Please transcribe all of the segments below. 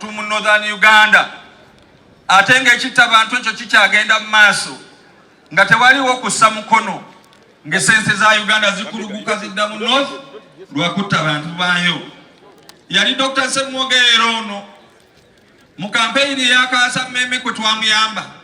mu Northern Uganda ate ng'ekitta abantu ekyo kikyagenda mu maaso nga tewaliwo kussa mukono ng'essense za Uganda zikuluguka zidda mu North lwakutta bantu baayo. Yali Dr. Ssemogerere ono mu kampeyini ya Kaasa mmemme kwe twamuyamba.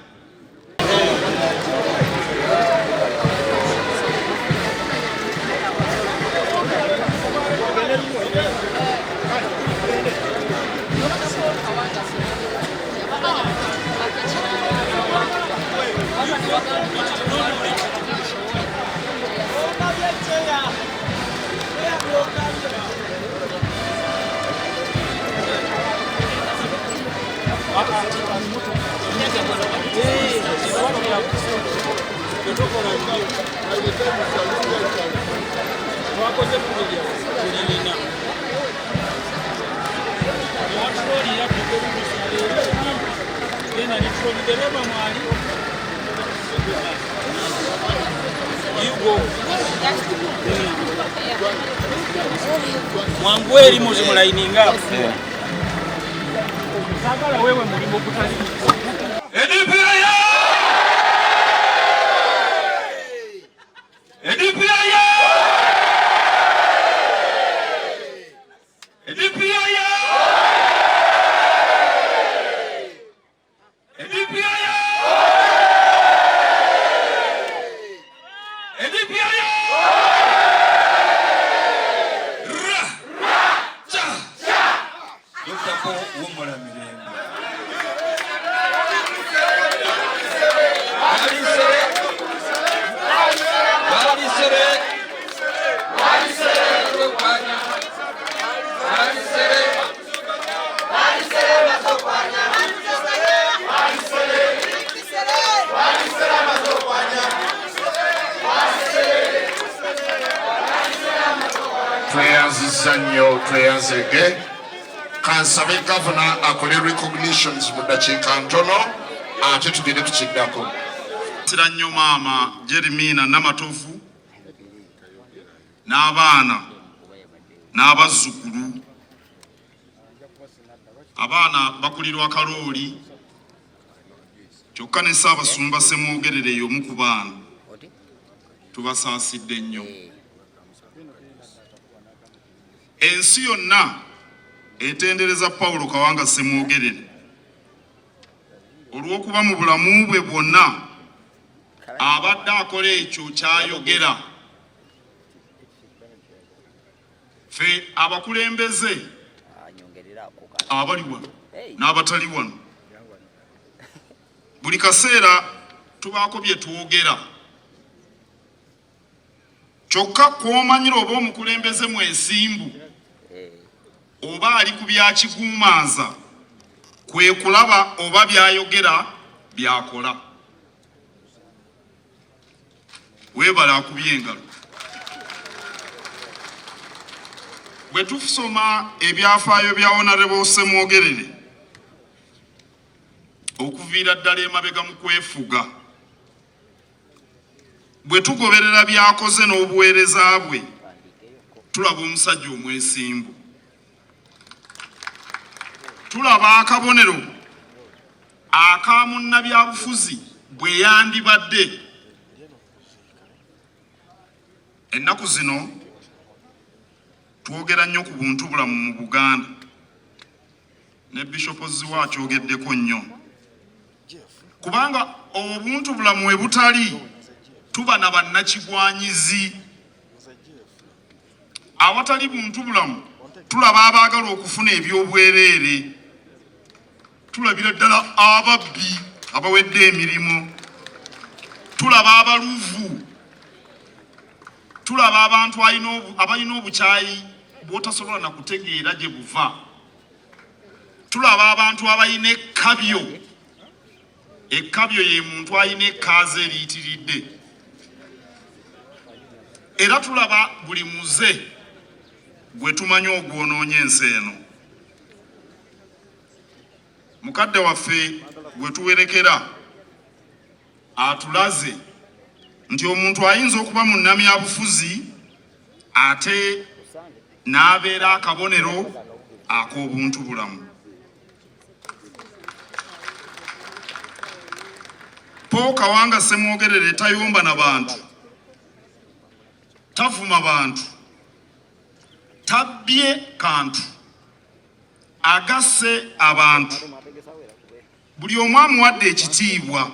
Mwangweli muzimulaininga sagala wewe mulimo kutali tweyanzege kansabe governor akole recognitions mu dakiika ntono ate tugende tukiddako. Sira nnyo maama Jeremina Namatovu n'abaana n'abazzukulu. Abaana bakulirwa Kalooli kyokka ne Ssaabasumba Ssemogerere y'omu ku baana tubasaasidde nnyo. Ensi yonna etendereza Paulo Kawanga Ssemogerere olw'okuba mu bulamu bwe bwonna abadde akola ekyo kyayogera. Ffe abakulembeze abali wano n'abatali wano buli kaseera tubaako bye twogera, kyokka kw'omanyira oba omukulembeze mwesimbu oba ali ku byakiguumaaza kwe kulaba oba byayogera byakola. Weebala akubye engalo. Bwe tusoma ebyafaayo bya Honorable Ssemogerere okuviira ddala emabega mu kwefuga, bwe tugoberera byakoze n'obuweereza bwe tulaba omusajja omwesimbu. Tulaba akabonero aka munnabyabufuzi bwe yandibadde. Ennaku zino twogera nnyo ku buntu bulamu mu Buganda ne Bishop Ziwa akyogeddeko nnyo, kubanga obuntu bulamu we butali tuba na bannakigwanyizi. Awatali buntu bulamu tulaba abaagala okufuna ebyobwereere, tulabira ddala ababbi abawedde emirimu, tulaba abaluvu, tulaba abantu abalina obukyayi bw'otasobola na kutegeera gye buva, tulaba abantu abalina ekkabyo. Ekkabyo ye muntu alina ekkaaza eriyitiridde, era tulaba buli muze gwe tumanyi ogwonoonya ensi eno. Mukadde waffe gwe tuwerekera atulaze nti omuntu ayinza okuba munnamyabufuzi ate n'abeera akabonero ak'obuntu bulamu. Paul Kawanga Ssemogerere tayomba na bantu, tavuma bantu, tabbye kantu, agasse abantu. Buli omu amuwadde ekitiibwa,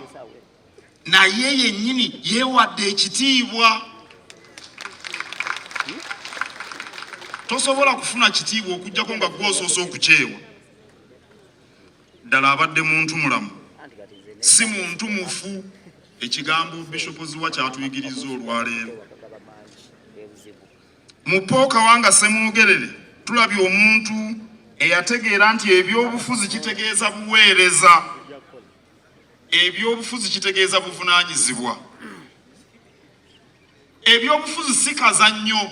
naye yennyini yeewadde ekitiibwa. Tosobola kufuna kitiibwa okujjako nga gw'osoosa okukyewa. Ddala abadde muntu mulamu, si muntu mufu. Ekigambo Bishop Ziwa kyatuyigiriza olwaleero. Mu Paul Kawanga Ssemogerere tulabye omuntu eyategeera nti ebyobufuzi kitegeeza buweereza, ebyobufuzi kitegeeza buvunaanyizibwa. Ebyobufuzi si kazannyo,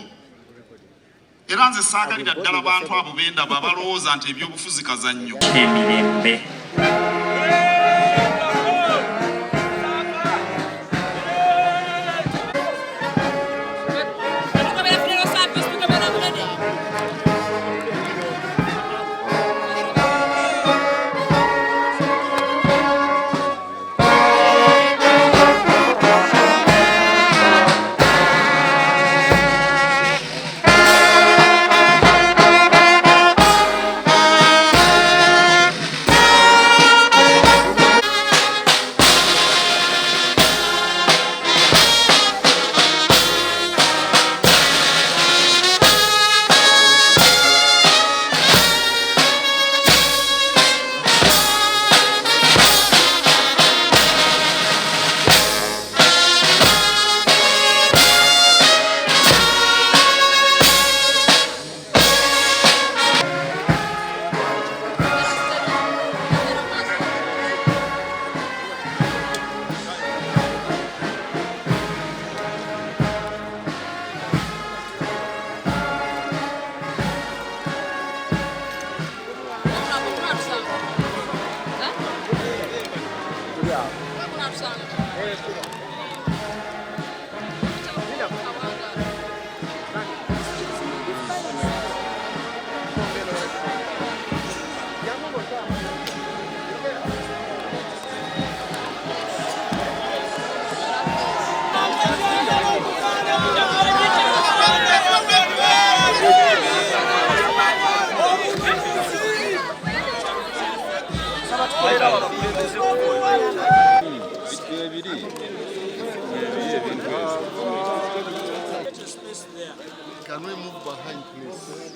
era nze saagalira ddala bantu abo bendaba balowooza nti ebyobufuzi kazannyo. Emirembe. Can we move behind, please?